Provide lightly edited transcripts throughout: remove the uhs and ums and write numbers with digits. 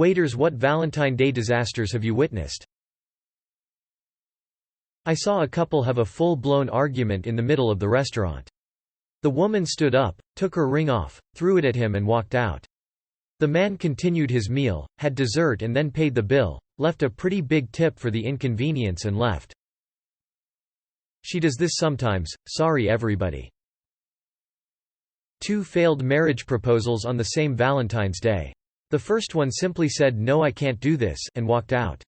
Waiters, what Valentine Day disasters have you witnessed? I saw a couple have a full-blown argument in the middle of the restaurant. The woman stood up, took her ring off, threw it at him and walked out. The man continued his meal, had dessert and then paid the bill, left a pretty big tip for the inconvenience and left. She does this sometimes, sorry everybody. 2 failed marriage proposals on the same Valentine's Day. The first one simply said no I can't do this and walked out.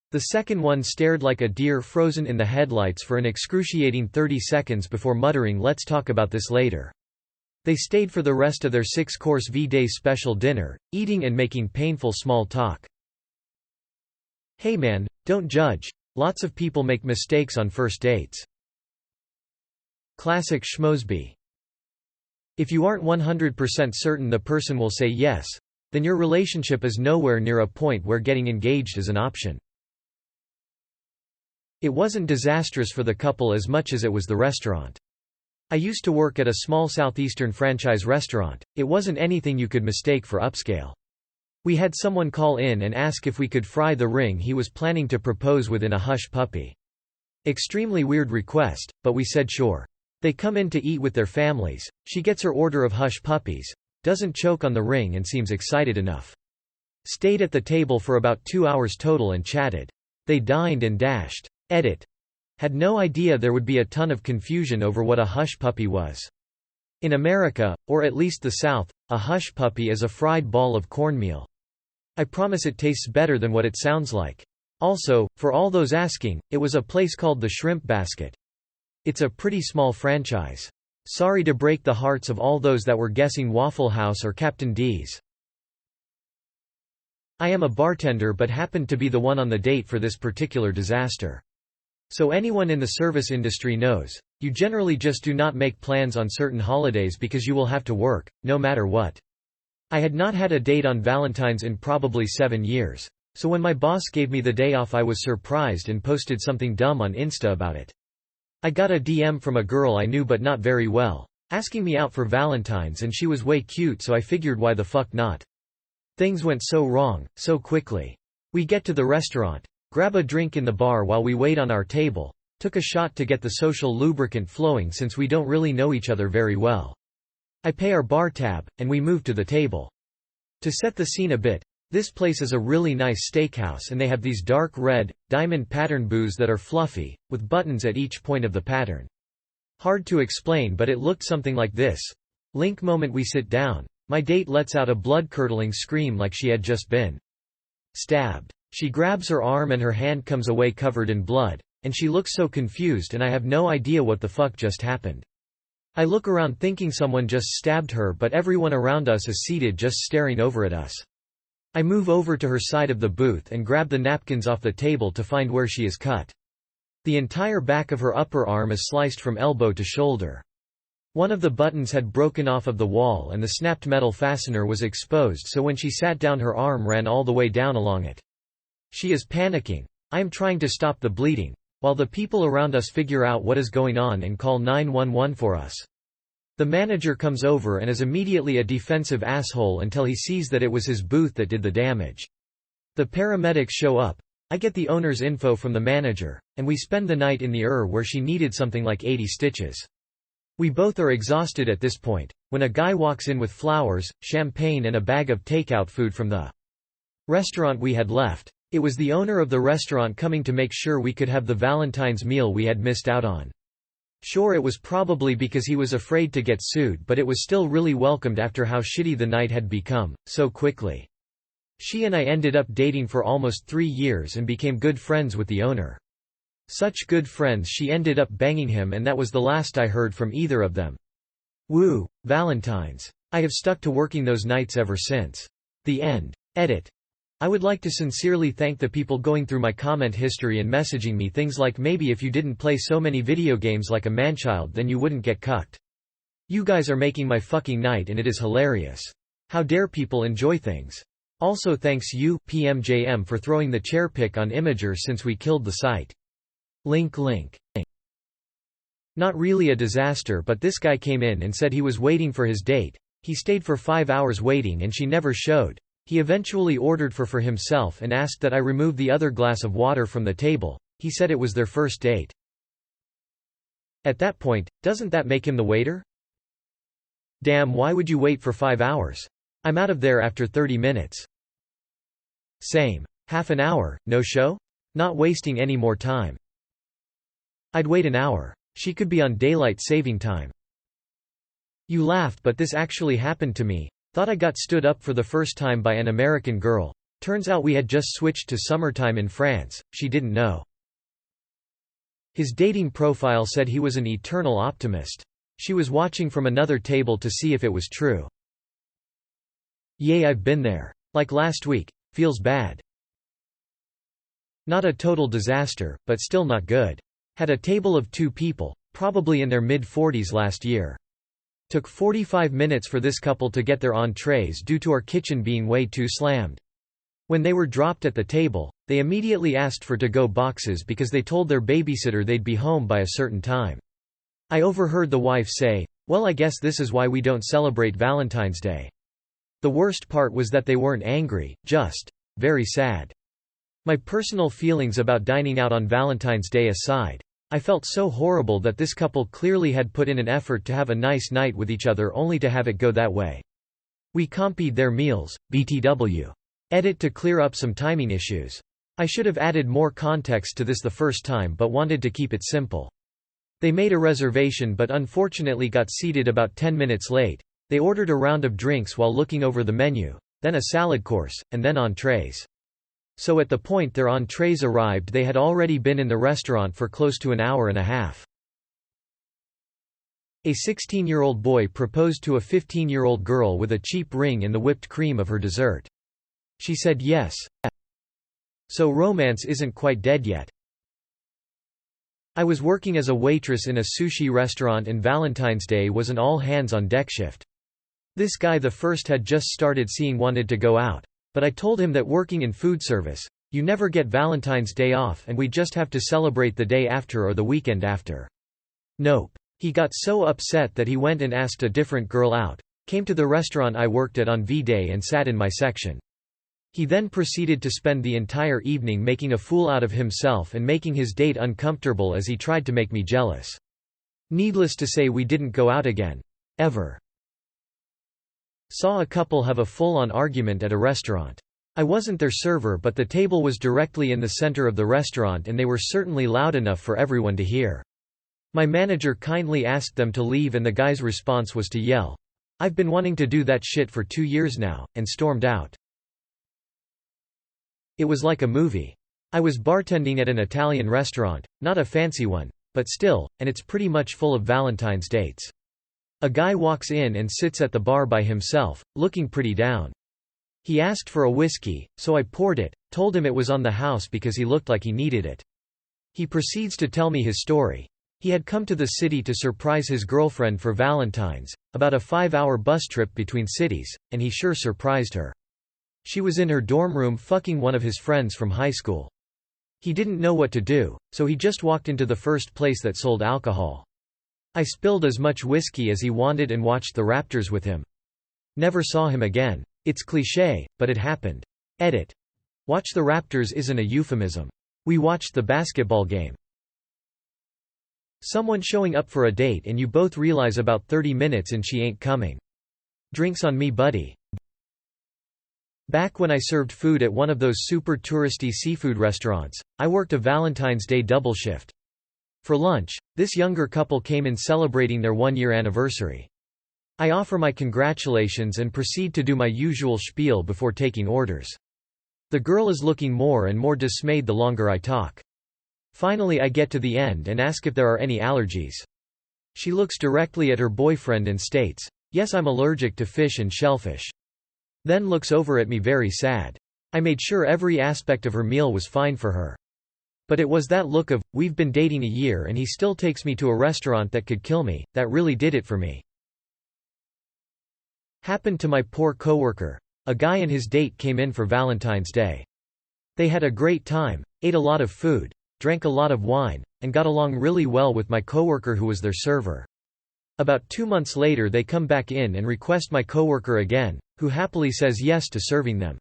The second one stared like a deer frozen in the headlights for an excruciating 30 seconds before muttering let's talk about this later. They stayed for the rest of their 6-course V-Day special dinner, eating and making painful small talk. Hey man, don't judge. Lots of people make mistakes on first dates. Classic schmosby. If you aren't 100% certain the person will say yes, then your relationship is nowhere near a point where getting engaged is an option. It wasn't disastrous for the couple as much as it was the restaurant. I used to work at a small southeastern franchise restaurant. It wasn't anything you could mistake for upscale. We had someone call in and ask if we could fry the ring he was planning to propose with in a hush puppy. Extremely weird request, but we said sure. They come in to eat with their families, she gets her order of hush puppies, doesn't choke on the ring and seems excited enough. Stayed at the table for about 2 hours total and chatted. They dined and dashed. Edit. Had no idea there would be a ton of confusion over what a hush puppy was. In America, or at least the South, a hush puppy is a fried ball of cornmeal. I promise it tastes better than what it sounds like. Also, for all those asking, it was a place called the Shrimp Basket. It's a pretty small franchise. Sorry to break the hearts of all those that were guessing Waffle House or Captain D's. I am a bartender but happened to be the one on the date for this particular disaster. So anyone in the service industry knows, you generally just do not make plans on certain holidays because you will have to work, no matter what. I had not had a date on Valentine's in probably 7 years. So when my boss gave me the day off I was surprised and posted something dumb on Insta about it. I got a DM from a girl I knew but not very well, asking me out for Valentine's and she was way cute so I figured why the fuck not. Things went so wrong, so quickly. We get to the restaurant. Grab a drink in the bar while we wait on our table, took a shot to get the social lubricant flowing since we don't really know each other very well. I pay our bar tab, and we move to the table. To set the scene a bit, this place is a really nice steakhouse and they have these dark red, diamond pattern booths that are fluffy, with buttons at each point of the pattern. Hard to explain but it looked something like this. Link moment we sit down, my date lets out a blood-curdling scream like she had just been stabbed. She grabs her arm and her hand comes away covered in blood, and she looks so confused and I have no idea what the fuck just happened. I look around thinking someone just stabbed her but everyone around us is seated just staring over at us. I move over to her side of the booth and grab the napkins off the table to find where she is cut. The entire back of her upper arm is sliced from elbow to shoulder. One of the buttons had broken off of the wall and the snapped metal fastener was exposed so when she sat down her arm ran all the way down along it. She is panicking. I am trying to stop the bleeding, while the people around us figure out what is going on and call 911 for us. The manager comes over and is immediately a defensive asshole until he sees that it was his booth that did the damage. The paramedics show up. I get the owner's info from the manager, and we spend the night in the ER where she needed something like 80 stitches. We both are exhausted at this point, when a guy walks in with flowers, champagne and a bag of takeout food from the restaurant we had left. It was the owner of the restaurant coming to make sure we could have the Valentine's meal we had missed out on. Sure, it was probably because he was afraid to get sued, but it was still really welcomed after how shitty the night had become, so quickly. She and I ended up dating for almost 3 years and became good friends with the owner. Such good friends she ended up banging him and that was the last I heard from either of them. Woo, Valentine's. I have stuck to working those nights ever since. The end. Edit. I would like to sincerely thank the people going through my comment history and messaging me things like maybe if you didn't play so many video games like a manchild then you wouldn't get cucked. You guys are making my fucking night and it is hilarious. How dare people enjoy things. Also thanks you, PMJM, for throwing the chair pic on Imager since we killed the site. Link. Not really a disaster but this guy came in and said he was waiting for his date. He stayed for 5 hours waiting and she never showed. He eventually ordered for himself and asked that I remove the other glass of water from the table. He said it was their first date. At that point, doesn't that make him the waiter? Damn, why would you wait for 5 hours? I'm out of there after 30 minutes. Same. Half an hour, no show? Not wasting any more time. I'd wait an hour. She could be on daylight saving time. You laughed, but this actually happened to me. Thought I got stood up for the first time by an American girl. Turns out we had just switched to summertime in France. She didn't know. His dating profile said he was an eternal optimist. She was watching from another table to see if it was true. Yay, I've been there. Like last week. Feels bad. Not a total disaster, but still not good. Had a table of 2 people, probably in their mid-40s last year. Took 45 minutes for this couple to get their entrees due to our kitchen being way too slammed. When they were dropped at the table, they immediately asked for to-go boxes because they told their babysitter they'd be home by a certain time. I overheard the wife say, "Well, I guess this is why we don't celebrate Valentine's Day." The worst part was that they weren't angry, just very sad. My personal feelings about dining out on Valentine's Day aside, I felt so horrible that this couple clearly had put in an effort to have a nice night with each other only to have it go that way. We compied their meals, BTW. Edit to clear up some timing issues. I should have added more context to this the first time but wanted to keep it simple. They made a reservation but unfortunately got seated about 10 minutes late. They ordered a round of drinks while looking over the menu, then a salad course, and then entrees. So at the point their entrees arrived they had already been in the restaurant for close to an hour and a half. A 16-year-old boy proposed to a 15-year-old girl with a cheap ring in the whipped cream of her dessert. She said yes. So romance isn't quite dead yet. I was working as a waitress in a sushi restaurant and Valentine's Day was an all-hands-on-deck shift. This guy the first had just started seeing wanted to go out. But I told him that working in food service, you never get Valentine's Day off and we just have to celebrate the day after or the weekend after. Nope. He got so upset that he went and asked a different girl out, came to the restaurant I worked at on V-Day and sat in my section. He then proceeded to spend the entire evening making a fool out of himself and making his date uncomfortable as he tried to make me jealous. Needless to say we didn't go out again. Ever. Saw a couple have a full-on argument at a restaurant. I wasn't their server but the table was directly in the center of the restaurant and they were certainly loud enough for everyone to hear. My manager kindly asked them to leave and the guy's response was to yell, "I've been wanting to do that shit for 2 years now," and stormed out. It was like a movie. I was bartending at an Italian restaurant, not a fancy one, but still, and it's pretty much full of Valentine's dates. A guy walks in and sits at the bar by himself, looking pretty down. He asked for a whiskey, so I poured it, told him it was on the house because he looked like he needed it. He proceeds to tell me his story. He had come to the city to surprise his girlfriend for Valentine's, about a 5-hour bus trip between cities, and he sure surprised her. She was in her dorm room fucking one of his friends from high school. He didn't know what to do, so he just walked into the first place that sold alcohol. I spilled as much whiskey as he wanted and watched the Raptors with him. Never saw him again. It's cliché, but it happened. Edit. Watch the Raptors isn't a euphemism. We watched the basketball game. Someone showing up for a date and you both realize about 30 minutes and she ain't coming. Drinks on me, buddy. Back when I served food at one of those super touristy seafood restaurants, I worked a Valentine's Day double shift. For lunch, this younger couple came in celebrating their 1-year anniversary. I offer my congratulations and proceed to do my usual spiel before taking orders. The girl is looking more and more dismayed the longer I talk. Finally I get to the end and ask if there are any allergies. She looks directly at her boyfriend and states, "Yes, I'm allergic to fish and shellfish." Then looks over at me very sad. I made sure every aspect of her meal was fine for her. But it was that look of, we've been dating a year and he still takes me to a restaurant that could kill me, that really did it for me. Happened to my poor coworker. A guy and his date came in for Valentine's Day. They had a great time, ate a lot of food, drank a lot of wine, and got along really well with my coworker who was their server. About 2 months later they come back in and request my coworker again, who happily says yes to serving them.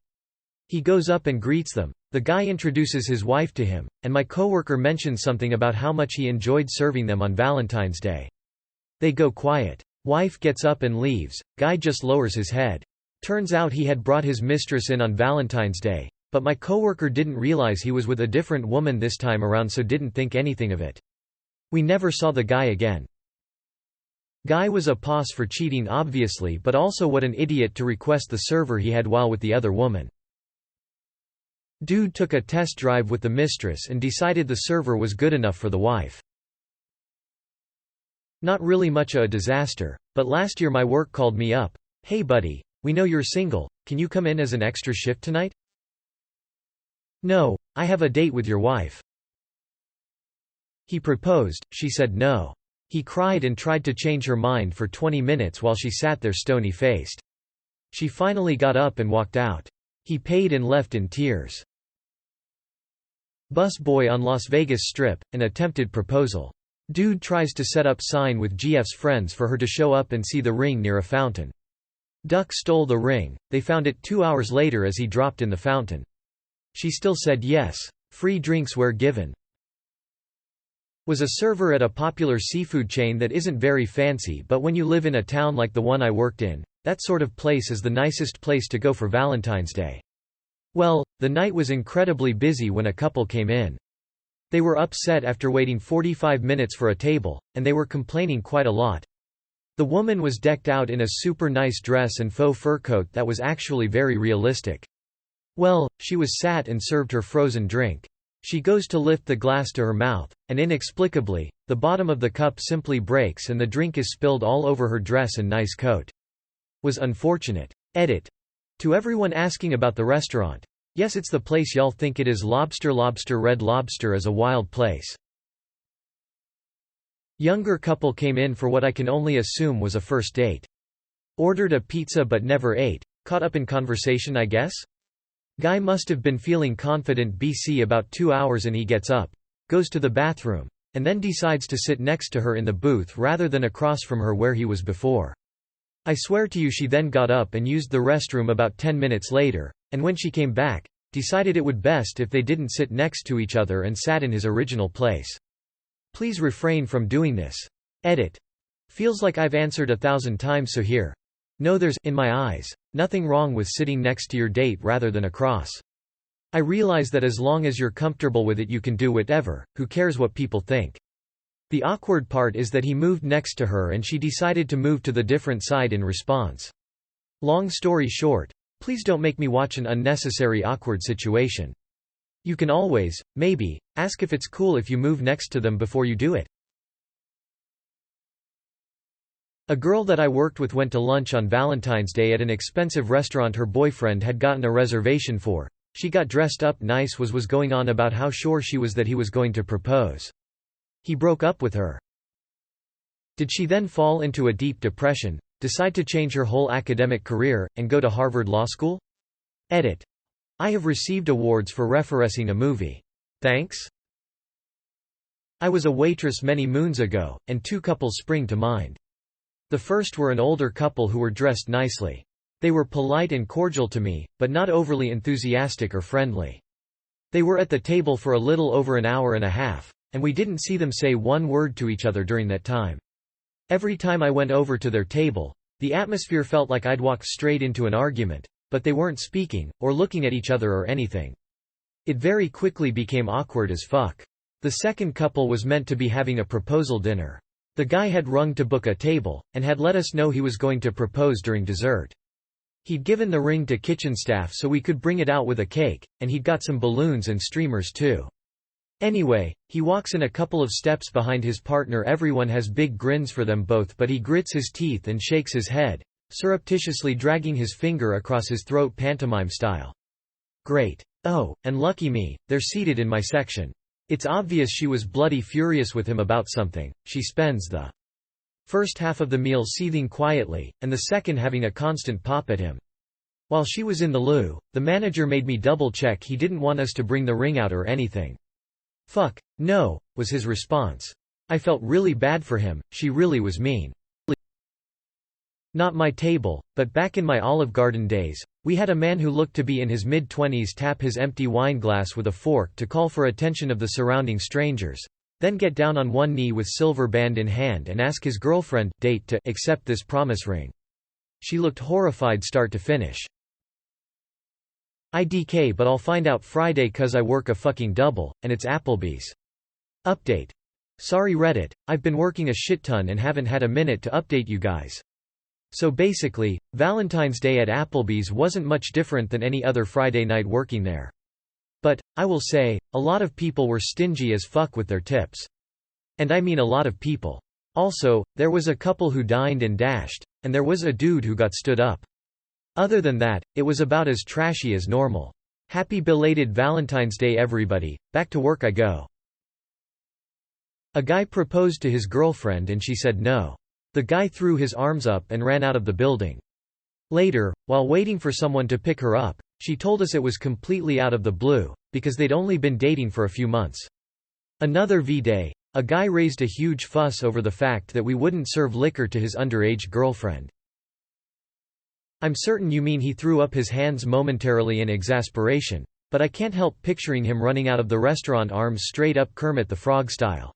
He goes up and greets them. The guy introduces his wife to him, and my coworker mentions something about how much he enjoyed serving them on Valentine's Day. They go quiet. Wife gets up and leaves, guy just lowers his head. Turns out he had brought his mistress in on Valentine's Day, but my coworker didn't realize he was with a different woman this time around, so didn't think anything of it. We never saw the guy again. Guy was a pos for cheating obviously, but also what an idiot to request the server he had while with the other woman. Dude took a test drive with the mistress and decided the server was good enough for the wife. Not really much a disaster, but last year my work called me up. Hey buddy, we know you're single, can you come in as an extra shift tonight? No, I have a date with your wife. He proposed, she said no. He cried and tried to change her mind for 20 minutes while she sat there stony-faced. She finally got up and walked out. He paid and left in tears. Bus boy on Las Vegas Strip, an attempted proposal. Dude tries to set up sign with GF's friends for her to show up and see the ring near a fountain. Duck stole the ring, they found it 2 hours later as he dropped in the fountain. She still said yes. Free drinks were given. Was a server at a popular seafood chain that isn't very fancy, but when you live in a town like the one I worked in, that sort of place is the nicest place to go for Valentine's Day. Well, the night was incredibly busy when a couple came in. They were upset after waiting 45 minutes for a table, and they were complaining quite a lot. The woman was decked out in a super nice dress and faux fur coat that was actually very realistic. Well, she was sat and served her frozen drink. She goes to lift the glass to her mouth, and inexplicably, the bottom of the cup simply breaks and the drink is spilled all over her dress and nice coat. Was unfortunate. Edit. To everyone asking about the restaurant. Yes, it's the place y'all think it is. Lobster Red Lobster is a wild place. Younger couple came in for what I can only assume was a first date. Ordered a pizza but never ate. Caught up in conversation, I guess? Guy must have been feeling confident BC about 2 hours and he gets up, goes to the bathroom, and then decides to sit next to her in the booth rather than across from her where he was before. I swear to you she then got up and used the restroom about 10 minutes later, and when she came back, decided it would best if they didn't sit next to each other and sat in his original place. Please refrain from doing this. Edit. Feels like I've answered 1,000 times, so here. No, there's, in my eyes, nothing wrong with sitting next to your date rather than across. I realize that as long as you're comfortable with it you can do whatever, who cares what people think. The awkward part is that he moved next to her and she decided to move to the different side in response. Long story short, please don't make me watch an unnecessary awkward situation. You can always, maybe, ask if it's cool if you move next to them before you do it. A girl that I worked with went to lunch on Valentine's Day at an expensive restaurant her boyfriend had gotten a reservation for. She got dressed up nice, was going on about how sure she was that he was going to propose. He broke up with her. Did she then fall into a deep depression, decide to change her whole academic career, and go to Harvard Law School? Edit. I have received awards for referencing a movie. Thanks? I was a waitress many moons ago, and 2 couples spring to mind. The first were an older couple who were dressed nicely. They were polite and cordial to me, but not overly enthusiastic or friendly. They were at the table for a little over an hour and a half, and we didn't see them say one word to each other during that time. Every time I went over to their table, the atmosphere felt like I'd walked straight into an argument, but they weren't speaking, or looking at each other or anything. It very quickly became awkward as fuck. The second couple was meant to be having a proposal dinner. The guy had rung to book a table, and had let us know he was going to propose during dessert. He'd given the ring to kitchen staff so we could bring it out with a cake, and he'd got some balloons and streamers too. Anyway, he walks in a couple of steps behind his partner. Everyone has big grins for them both, but he grits his teeth and shakes his head, surreptitiously dragging his finger across his throat pantomime style. Great. Oh, and lucky me, they're seated in my section. It's obvious she was bloody furious with him about something. She spends the first half of the meal seething quietly, and the second having a constant pop at him. While she was in the loo, the manager made me double-check he didn't want us to bring the ring out or anything. Fuck, no, was his response. I felt really bad for him, she really was mean. Not my table, but back in my Olive Garden days, We had a man who looked to be in his mid-20s tap his empty wineglass with a fork to call for attention of the surrounding strangers, then get down on one knee with silver band in hand and ask his girlfriend, date, to accept this promise ring. She looked horrified start to finish. IDK, but I'll find out Friday 'cause I work a fucking double, and it's Applebee's. Update. Sorry Reddit, I've been working a shit ton and haven't had a minute to update you guys. So basically, Valentine's Day at Applebee's wasn't much different than any other Friday night working there. But, I will say, a lot of people were stingy as fuck with their tips. And I mean a lot of people. Also, there was a couple who dined and dashed, and there was a dude who got stood up. Other than that, it was about as trashy as normal. Happy belated Valentine's Day everybody, back to work I go. A guy proposed to his girlfriend and she said no. The guy threw his arms up and ran out of the building. Later, while waiting for someone to pick her up, she told us it was completely out of the blue, because they'd only been dating for a few months. Another V-Day, a guy raised a huge fuss over the fact that we wouldn't serve liquor to his underage girlfriend. I'm certain you mean he threw up his hands momentarily in exasperation, but I can't help picturing him running out of the restaurant arms straight up Kermit the Frog style.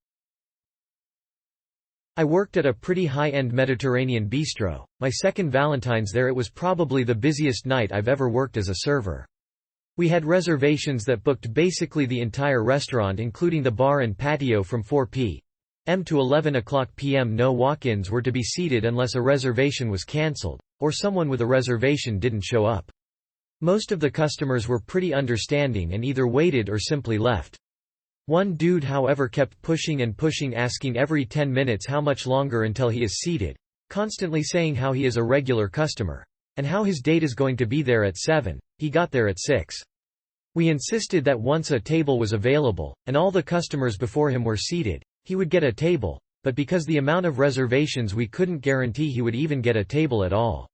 I worked at a pretty high-end Mediterranean bistro. My second Valentine's there. It was probably the busiest night I've ever worked as a server. We had reservations that booked basically the entire restaurant including the bar and patio from 4 p.m. to 11 p.m. No walk-ins were to be seated unless a reservation was cancelled, or someone with a reservation didn't show up. Most of the customers were pretty understanding and either waited or simply left. One dude however kept pushing and pushing, asking every 10 minutes how much longer until he is seated, constantly saying how he is a regular customer, and how his date is going to be there at 7, he got there at 6. We insisted that once a table was available, and all the customers before him were seated, he would get a table, but because the amount of reservations we couldn't guarantee he would even get a table at all.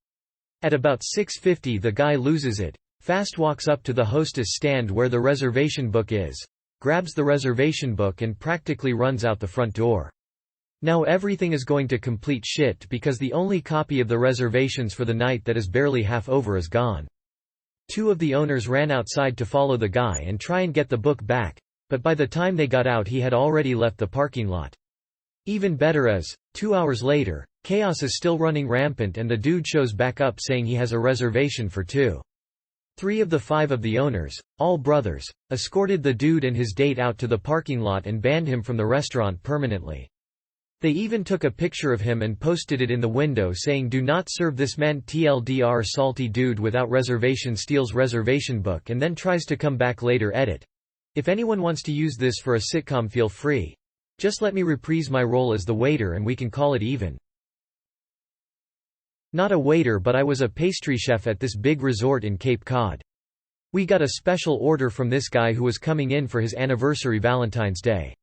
At about 6:50 the guy loses it, fast walks up to the hostess stand where the reservation book is, grabs the reservation book and practically runs out the front door. Now everything is going to complete shit because the only copy of the reservations for the night that is barely half over is gone. Two of the owners ran outside to follow the guy and try and get the book back, but by the time they got out he had already left the parking lot. Even better is, 2 hours later, chaos is still running rampant and the dude shows back up saying he has a reservation for 2. 3 of the 5 of the owners, all brothers, escorted the dude and his date out to the parking lot and banned him from the restaurant permanently. They even took a picture of him and posted it in the window saying do not serve this man. TLDR salty dude without reservation steals reservation book and then tries to come back later. Edit. If anyone wants to use this for a sitcom feel free. Just let me reprise my role as the waiter and we can call it even. Not a waiter but I was a pastry chef at this big resort in Cape Cod. We got a special order from this guy who was coming in for his anniversary Valentine's Day.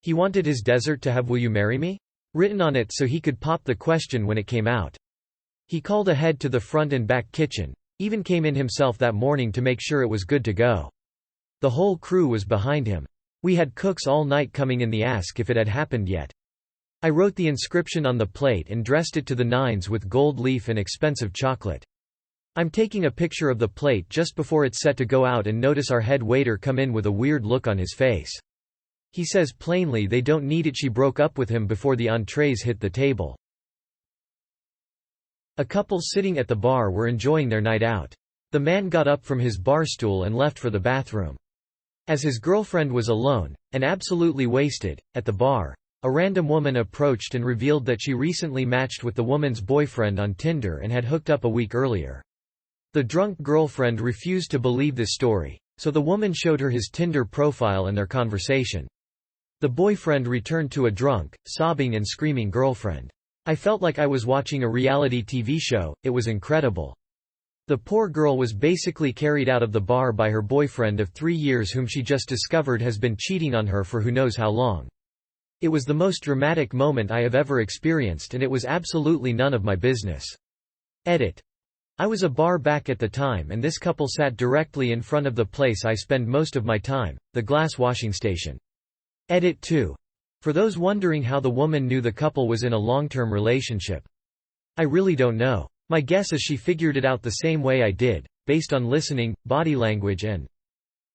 He wanted his dessert to have "Will you marry me?" written on it so he could pop the question when it came out. He called ahead to the front and back kitchen, even came in himself that morning to make sure it was good to go. The whole crew was behind him. We had cooks all night coming in the ask if it had happened yet. I wrote the inscription on the plate and dressed it to the nines with gold leaf and expensive chocolate. I'm taking a picture of the plate just before it's set to go out and notice our head waiter come in with a weird look on his face. He says plainly they don't need it. She broke up with him before the entrees hit the table. A couple sitting at the bar were enjoying their night out. The man got up from his bar stool and left for the bathroom. As his girlfriend was alone, and absolutely wasted, at the bar, a random woman approached and revealed that she recently matched with the woman's boyfriend on Tinder and had hooked up a week earlier. The drunk girlfriend refused to believe this story, so the woman showed her his Tinder profile and their conversation. The boyfriend returned to a drunk, sobbing and screaming girlfriend. I felt like I was watching a reality TV show. It was incredible. The poor girl was basically carried out of the bar by her boyfriend of 3 years whom she just discovered has been cheating on her for who knows how long. It was the most dramatic moment I have ever experienced and it was absolutely none of my business. Edit. I was a bar back at the time and this couple sat directly in front of the place I spend most of my time, the glass washing station. Edit 2. For those wondering how the woman knew the couple was in a long-term relationship. I really don't know. My guess is she figured it out the same way I did, based on listening, body language and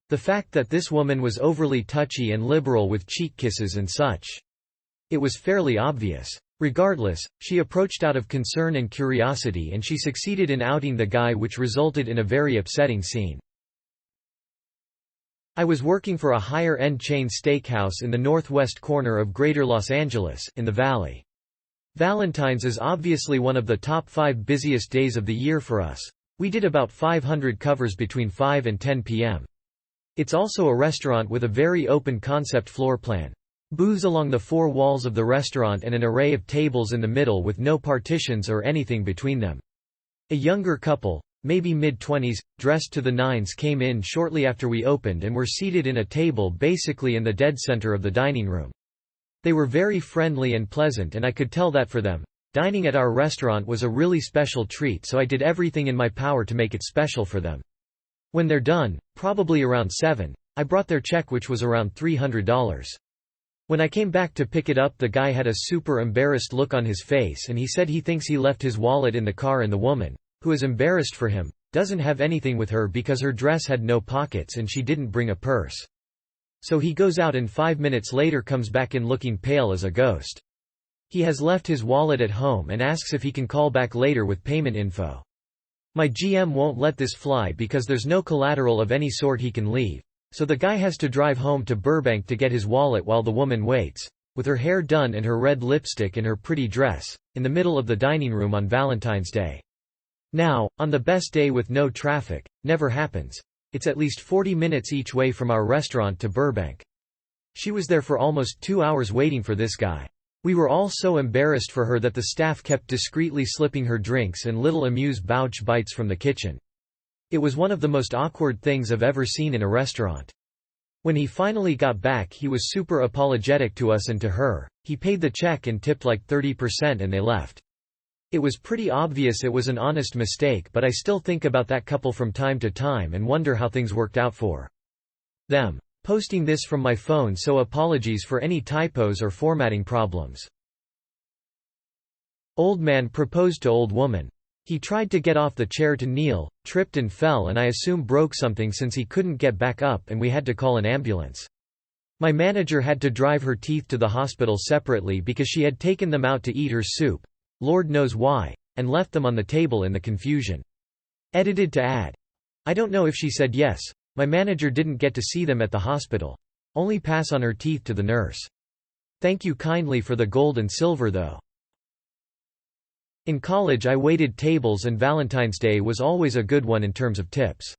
the fact that this woman was overly touchy and liberal with cheek kisses and such. It was fairly obvious. Regardless, she approached out of concern and curiosity and she succeeded in outing the guy, which resulted in a very upsetting scene. I was working for a higher-end chain steakhouse in the northwest corner of Greater Los Angeles, in the Valley. Valentine's is obviously one of the top 5 busiest days of the year for us. We did about 500 covers between 5 and 10 p.m. It's also a restaurant with a very open concept floor plan. Booths along the 4 walls of the restaurant and an array of tables in the middle with no partitions or anything between them. A younger couple, maybe mid-20s, dressed to the nines, came in shortly after we opened and were seated in a table basically in the dead center of the dining room. They were very friendly and pleasant, and I could tell that for them, dining at our restaurant was a really special treat, so I did everything in my power to make it special for them. When they're done, probably around 7, I brought their check, which was around $300. When I came back to pick it up, the guy had a super embarrassed look on his face and he said he thinks he left his wallet in the car, and the woman, who is embarrassed for him, doesn't have anything with her because her dress had no pockets and she didn't bring a purse. So he goes out and 5 minutes later comes back in looking pale as a ghost. He has left his wallet at home and asks if he can call back later with payment info. My GM won't let this fly because there's no collateral of any sort he can leave, so the guy has to drive home to Burbank to get his wallet while the woman waits, with her hair done and her red lipstick and her pretty dress, in the middle of the dining room on Valentine's Day. Now, on the best day with no traffic, never happens, it's at least 40 minutes each way from our restaurant to Burbank. She was there for almost 2 hours waiting for this guy. We were all so embarrassed for her that the staff kept discreetly slipping her drinks and little amuse-bouche bites from the kitchen. It was one of the most awkward things I've ever seen in a restaurant. When he finally got back, he was super apologetic to us and to her. He paid the check and tipped like 30% and they left. It was pretty obvious it was an honest mistake, but I still think about that couple from time to time and wonder how things worked out for them. Posting this from my phone, so apologies for any typos or formatting problems. Old man proposed to old woman. He tried to get off the chair to kneel, tripped and fell, and I assume broke something since he couldn't get back up and we had to call an ambulance. My manager had to drive her teeth to the hospital separately because she had taken them out to eat her soup, Lord knows why, and left them on the table in the confusion. Edited to add. I don't know if she said yes. My manager didn't get to see them at the hospital. Only pass on her teeth to the nurse. Thank you kindly for the gold and silver though. In college I waited tables and Valentine's Day was always a good one in terms of tips.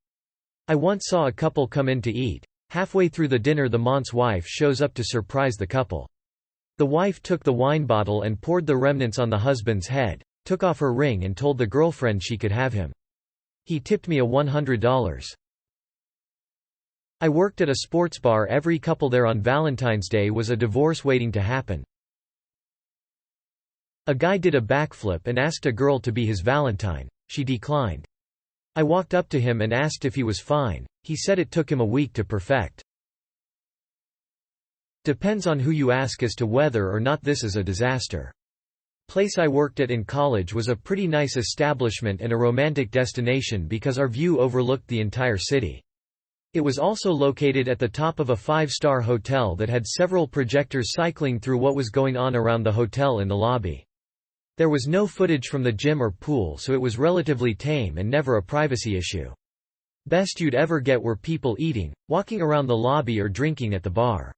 I once saw a couple come in to eat. Halfway through the dinner the man's wife shows up to surprise the couple. The wife took the wine bottle and poured the remnants on the husband's head, took off her ring and told the girlfriend she could have him. He tipped me a $100. I worked at a sports bar. Every couple there on Valentine's Day was a divorce waiting to happen. A guy did a backflip and asked a girl to be his Valentine. She declined. I walked up to him and asked if he was fine. He said it took him a week to perfect. Depends on who you ask as to whether or not this is a disaster. Place I worked at in college was a pretty nice establishment and a romantic destination because our view overlooked the entire city. It was also located at the top of a 5-star hotel that had several projectors cycling through what was going on around the hotel in the lobby. There was no footage from the gym or pool, so it was relatively tame and never a privacy issue. Best you'd ever get were people eating, walking around the lobby or drinking at the bar.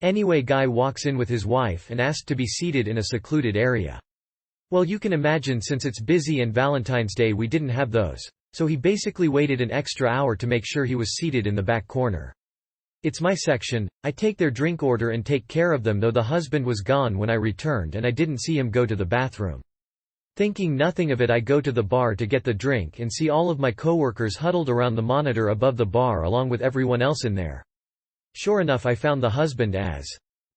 Anyway, guy walks in with his wife and asked to be seated in a secluded area. Well, you can imagine, since it's busy and Valentine's Day we didn't have those. So he basically waited an extra hour to make sure he was seated in the back corner. It's my section, I take their drink order and take care of them, though the husband was gone when I returned and I didn't see him go to the bathroom. Thinking nothing of it, I go to the bar to get the drink and see all of my coworkers huddled around the monitor above the bar along with everyone else in there. Sure enough, I found the husband as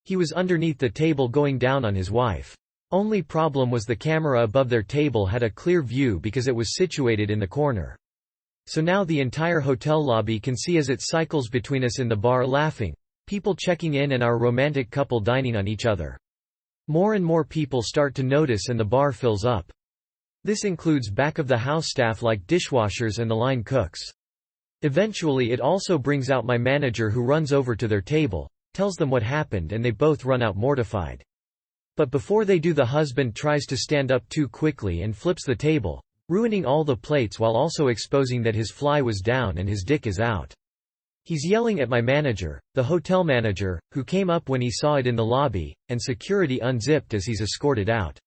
he was underneath the table going down on his wife. Only problem was the camera above their table had a clear view because it was situated in the corner. So now the entire hotel lobby can see as it cycles between us in the bar laughing, people checking in and our romantic couple dining on each other. More and more people start to notice and the bar fills up. This includes back-of-the-house staff like dishwashers and the line cooks. Eventually it also brings out my manager, who runs over to their table, tells them what happened, and they both run out mortified. But before they do, the husband tries to stand up too quickly and flips the table, ruining all the plates while also exposing that his fly was down and his dick is out. He's yelling at my manager, the hotel manager, who came up when he saw it in the lobby, and security unzipped as he's escorted out.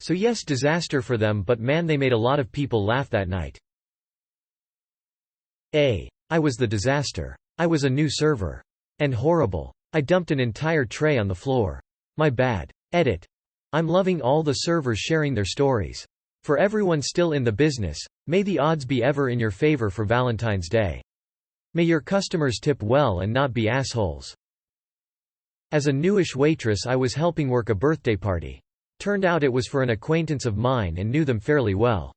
So yes, disaster for them, but man, they made a lot of people laugh that night. I was the disaster. I was a new server. And horrible. I dumped an entire tray on the floor. My bad. Edit. I'm loving all the servers sharing their stories. For everyone still in the business, may the odds be ever in your favor for Valentine's Day. May your customers tip well and not be assholes. As a newish waitress, I was helping work a birthday party. Turned out it was for an acquaintance of mine and knew them fairly well.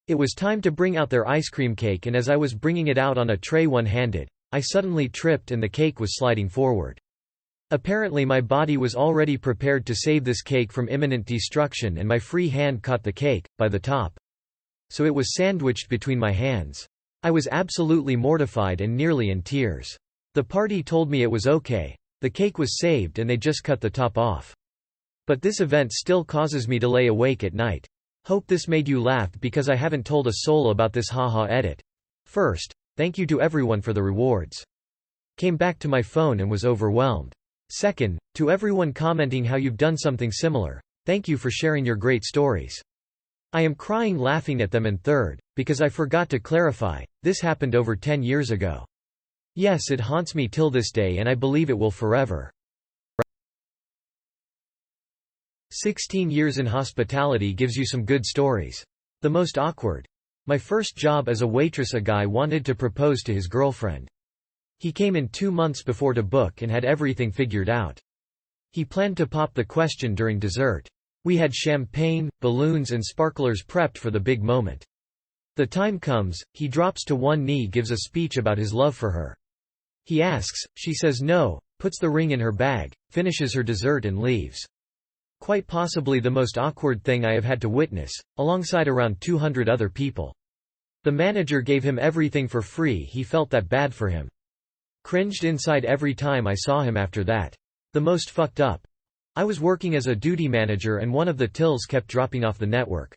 It was time to bring out their ice cream cake, and as I was bringing it out on a tray one-handed, I suddenly tripped and the cake was sliding forward. Apparently my body was already prepared to save this cake from imminent destruction, and my free hand caught the cake, by the top. So it was sandwiched between my hands. I was absolutely mortified and nearly in tears. The party told me it was okay. The cake was saved and they just cut the top off. But this event still causes me to lay awake at night. Hope this made you laugh, because I haven't told a soul about this. Haha. Edit. First, thank you to everyone for the rewards. Came back to my phone and was overwhelmed. Second, to everyone commenting how you've done something similar. Thank you for sharing your great stories. I am crying laughing at them. And third, because I forgot to clarify, this happened over 10 years ago. Yes, it haunts me till this day, and I believe it will forever. 16 years in hospitality gives you some good stories. The most awkward. My first job as a waitress, a guy wanted to propose to his girlfriend. He came in 2 months before to book and had everything figured out. He planned to pop the question during dessert. We had champagne, balloons and sparklers prepped for the big moment. The time comes, he drops to one knee, gives a speech about his love for her. He asks, she says no, puts the ring in her bag, finishes her dessert and leaves. Quite possibly the most awkward thing I have had to witness, alongside around 200 other people. The manager gave him everything for free. He felt that bad for him. Cringed inside every time I saw him after that. The most fucked up. I was working as a duty manager and one of the tills kept dropping off the network.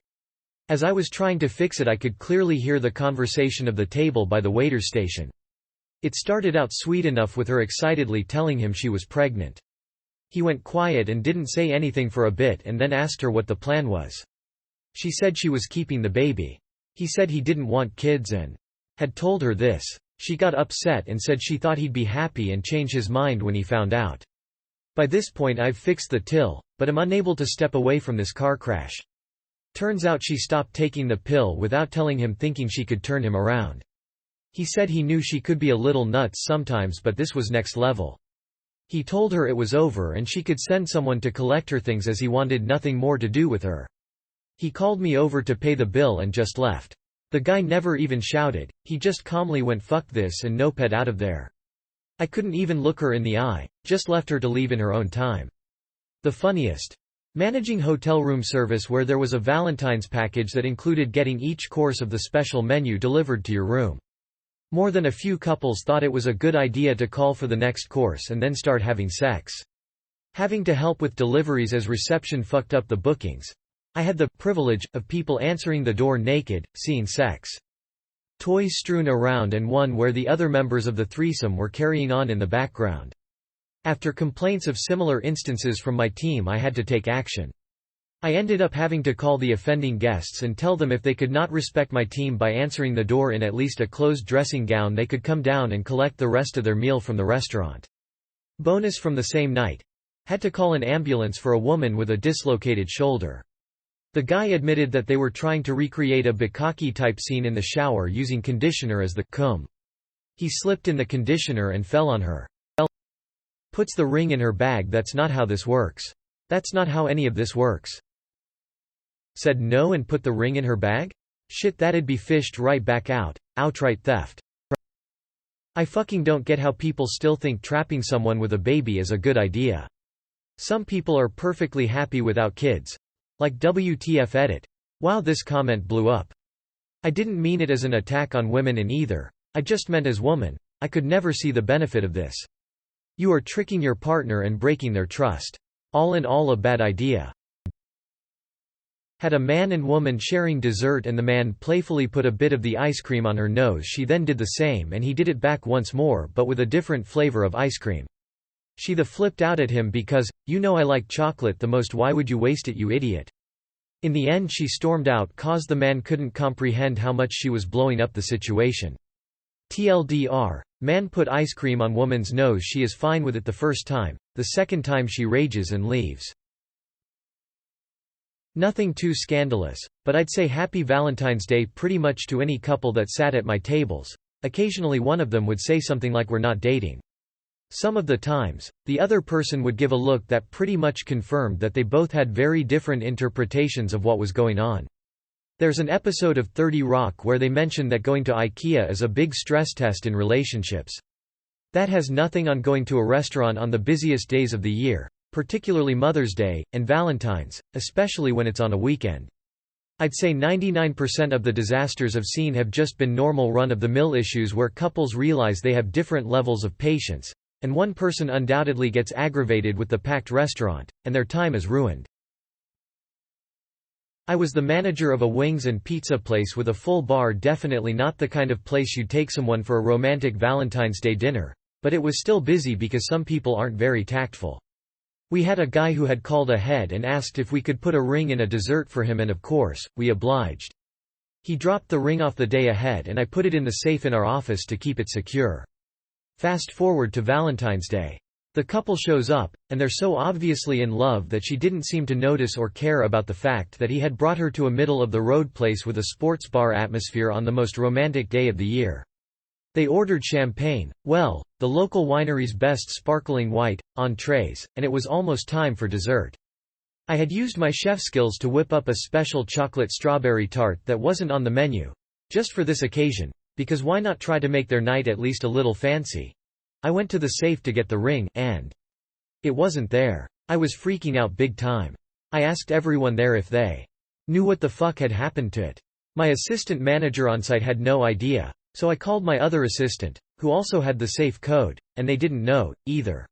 As I was trying to fix it, I could clearly hear the conversation of the table by the waiter's station. It started out sweet enough with her excitedly telling him she was pregnant. He went quiet and didn't say anything for a bit, and then asked her what the plan was. She said she was keeping the baby. He said he didn't want kids and had told her this. She got upset and said she thought he'd be happy and change his mind when he found out. By this point I've fixed the till, but am unable to step away from this car crash. Turns out she stopped taking the pill without telling him, thinking she could turn him around. He said he knew she could be a little nuts sometimes, but this was next level. He told her it was over and she could send someone to collect her things, as he wanted nothing more to do with her. He called me over to pay the bill and just left. The guy never even shouted, he just calmly went fuck this and noped out of there. I couldn't even look her in the eye, just left her to leave in her own time. The funniest. Managing hotel room service where there was a Valentine's package that included getting each course of the special menu delivered to your room. More than a few couples thought it was a good idea to call for the next course and then start having sex. Having to help with deliveries as reception fucked up the bookings. I had the privilege of people answering the door naked, seeing sex toys strewn around, and one where the other members of the threesome were carrying on in the background. After complaints of similar instances from my team, I had to take action. I ended up having to call the offending guests and tell them if they could not respect my team by answering the door in at least a closed dressing gown, they could come down and collect the rest of their meal from the restaurant. Bonus from the same night. Had to call an ambulance for a woman with a dislocated shoulder. The guy admitted that they were trying to recreate a bukkake-type scene in the shower using conditioner as the cum. He slipped in the conditioner and fell on her. Puts the ring in her bag. That's not how this works. That's not how any of this works. Said no and put the ring in her bag? Shit, that'd be fished right back out. Outright theft. I fucking don't get how people still think trapping someone with a baby is a good idea. Some people are perfectly happy without kids. Like WTF. Edit. Wow, this comment blew up. I didn't mean it as an attack on women in either, I just meant as woman, I could never see the benefit of this. You are tricking your partner and breaking their trust. All in all a bad idea. Had a man and woman sharing dessert and the man playfully put a bit of the ice cream on her nose. She then did the same and he did it back once more but with a different flavor of ice cream. She flipped out at him because, you know I like chocolate the most, why would you waste it, you idiot? In the end she stormed out cause the man couldn't comprehend how much she was blowing up the situation. TLDR, man put ice cream on woman's nose. She is fine with it the first time, the second time she rages and leaves. Nothing too scandalous, but I'd say Happy Valentine's Day pretty much to any couple that sat at my tables. Occasionally one of them would say something like we're not dating. Some of the times, the other person would give a look that pretty much confirmed that they both had very different interpretations of what was going on. There's an episode of 30 Rock where they mention that going to IKEA is a big stress test in relationships. That has nothing on going to a restaurant on the busiest days of the year, particularly Mother's Day, and Valentine's, especially when it's on a weekend. I'd say 99% of the disasters I've seen have just been normal run-of-the-mill issues where couples realize they have different levels of patience, and one person undoubtedly gets aggravated with the packed restaurant, and their time is ruined. I was the manager of a wings and pizza place with a full bar, definitely not the kind of place you'd take someone for a romantic Valentine's Day dinner, but it was still busy because some people aren't very tactful. We had a guy who had called ahead and asked if we could put a ring in a dessert for him and of course, we obliged. He dropped the ring off the day ahead and I put it in the safe in our office to keep it secure. Fast forward to Valentine's Day. The couple shows up, and they're so obviously in love that she didn't seem to notice or care about the fact that he had brought her to a middle-of-the-road place with a sports bar atmosphere on the most romantic day of the year. They ordered champagne, well, the local winery's best sparkling white, on trays, and it was almost time for dessert. I had used my chef skills to whip up a special chocolate strawberry tart that wasn't on the menu, just for this occasion, because why not try to make their night at least a little fancy? I went to the safe to get the ring, and it wasn't there. I was freaking out big time. I asked everyone there if they knew what the fuck had happened to it. My assistant manager on site had no idea, so I called my other assistant, who also had the safe code, and they didn't know, either.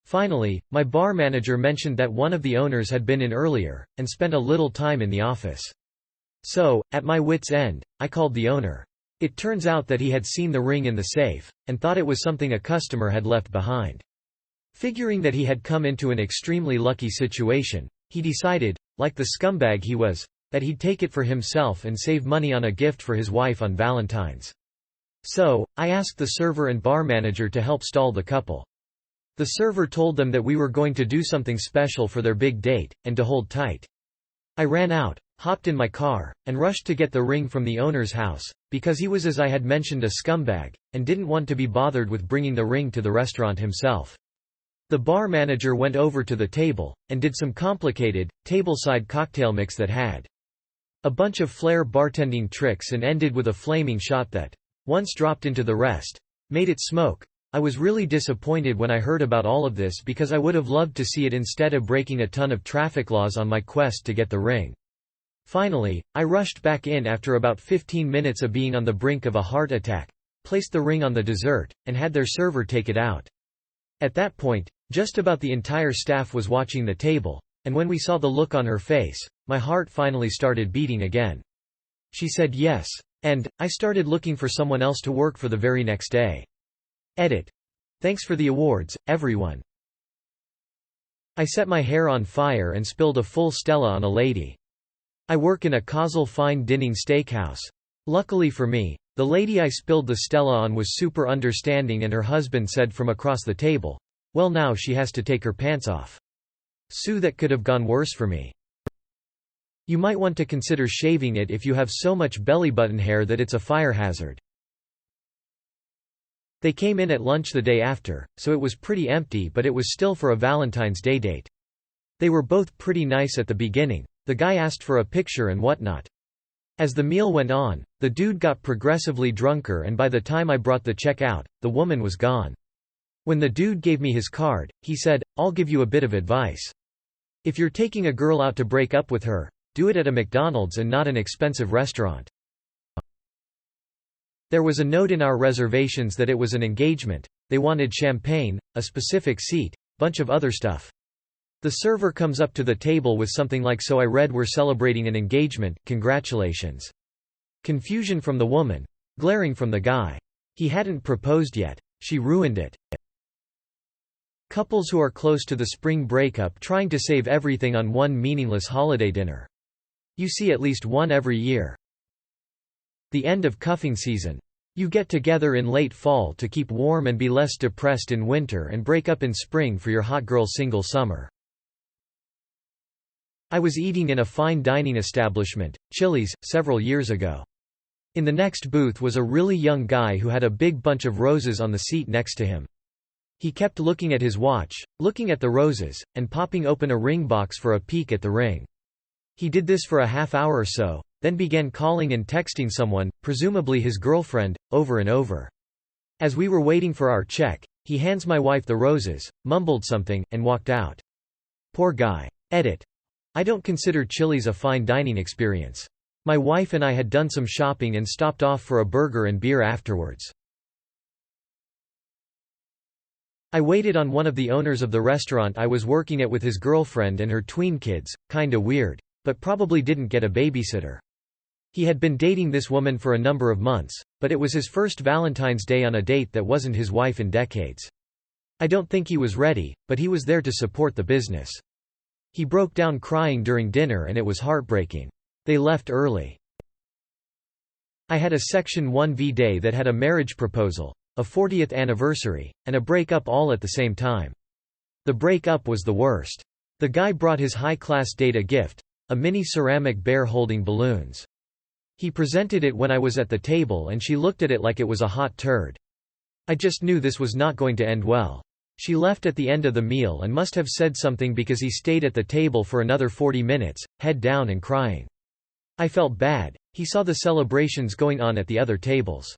Finally, my bar manager mentioned that one of the owners had been in earlier, and spent a little time in the office. So, at my wit's end, I called the owner. It turns out that he had seen the ring in the safe, and thought it was something a customer had left behind. Figuring that he had come into an extremely lucky situation, he decided, like the scumbag he was, that he'd take it for himself and save money on a gift for his wife on Valentine's. So, I asked the server and bar manager to help stall the couple. The server told them that we were going to do something special for their big date, and to hold tight. I ran out, hopped in my car, and rushed to get the ring from the owner's house, because he was, as I had mentioned, a scumbag, and didn't want to be bothered with bringing the ring to the restaurant himself. The bar manager went over to the table, and did some complicated, tableside cocktail mix that had a bunch of flair bartending tricks and ended with a flaming shot that, once dropped into the rest, made it smoke. I was really disappointed when I heard about all of this because I would have loved to see it instead of breaking a ton of traffic laws on my quest to get the ring. Finally, I rushed back in after about 15 minutes of being on the brink of a heart attack, placed the ring on the dessert, and had their server take it out. At that point, just about the entire staff was watching the table, and when we saw the look on her face, my heart finally started beating again. She said yes, and I started looking for someone else to work for the very next day. Edit. Thanks for the awards, everyone. I set my hair on fire and spilled a full Stella on a lady. I work in a causal fine dining steakhouse. Luckily for me, the lady I spilled the Stella on was super understanding and her husband said from across the table, "Well, now she has to take her pants off." Sue, that could have gone worse for me. You might want to consider shaving it if you have so much belly button hair that it's a fire hazard. They came in at lunch the day after, so it was pretty empty, but it was still for a Valentine's Day date. They were both pretty nice at the beginning. The guy asked for a picture and whatnot. As the meal went on, the dude got progressively drunker, and by the time I brought the check out, the woman was gone. When the dude gave me his card, he said, "I'll give you a bit of advice. If you're taking a girl out to break up with her, do it at a McDonald's and not an expensive restaurant. There was a note in our reservations that it was an engagement. They wanted champagne, a specific seat, bunch of other stuff. The server comes up to the table with something like, "So I read we're celebrating an engagement, congratulations." Confusion from the woman. Glaring from the guy. He hadn't proposed yet. She ruined it. Couples who are close to the spring breakup trying to save everything on one meaningless holiday dinner. You see at least one every year. The end of cuffing season. You get together in late fall to keep warm and be less depressed in winter and break up in spring for your hot girl single summer. I was eating in a fine dining establishment, Chili's, several years ago. In the next booth was a really young guy who had a big bunch of roses on the seat next to him. He kept looking at his watch, looking at the roses, and popping open a ring box for a peek at the ring. He did this for a half hour or so, then began calling and texting someone, presumably his girlfriend, over and over. As we were waiting for our check, he hands my wife the roses, mumbled something, and walked out. Poor guy. Edit. I don't consider Chili's a fine dining experience. My wife and I had done some shopping and stopped off for a burger and beer afterwards. I waited on one of the owners of the restaurant I was working at with his girlfriend and her tween kids, kinda weird, but probably didn't get a babysitter. He had been dating this woman for a number of months, but it was his first Valentine's Day on a date that wasn't his wife in decades. I don't think he was ready, but he was there to support the business. He broke down crying during dinner and it was heartbreaking. They left early. I had a Section 1V day that had a marriage proposal, a 40th anniversary, and a breakup all at the same time. The breakup was the worst. The guy brought his high-class date a gift, a mini ceramic bear holding balloons. He presented it when I was at the table and she looked at it like it was a hot turd. I just knew this was not going to end well. She left at the end of the meal and must have said something because he stayed at the table for another 40 minutes, head down and crying. I felt bad. He saw the celebrations going on at the other tables.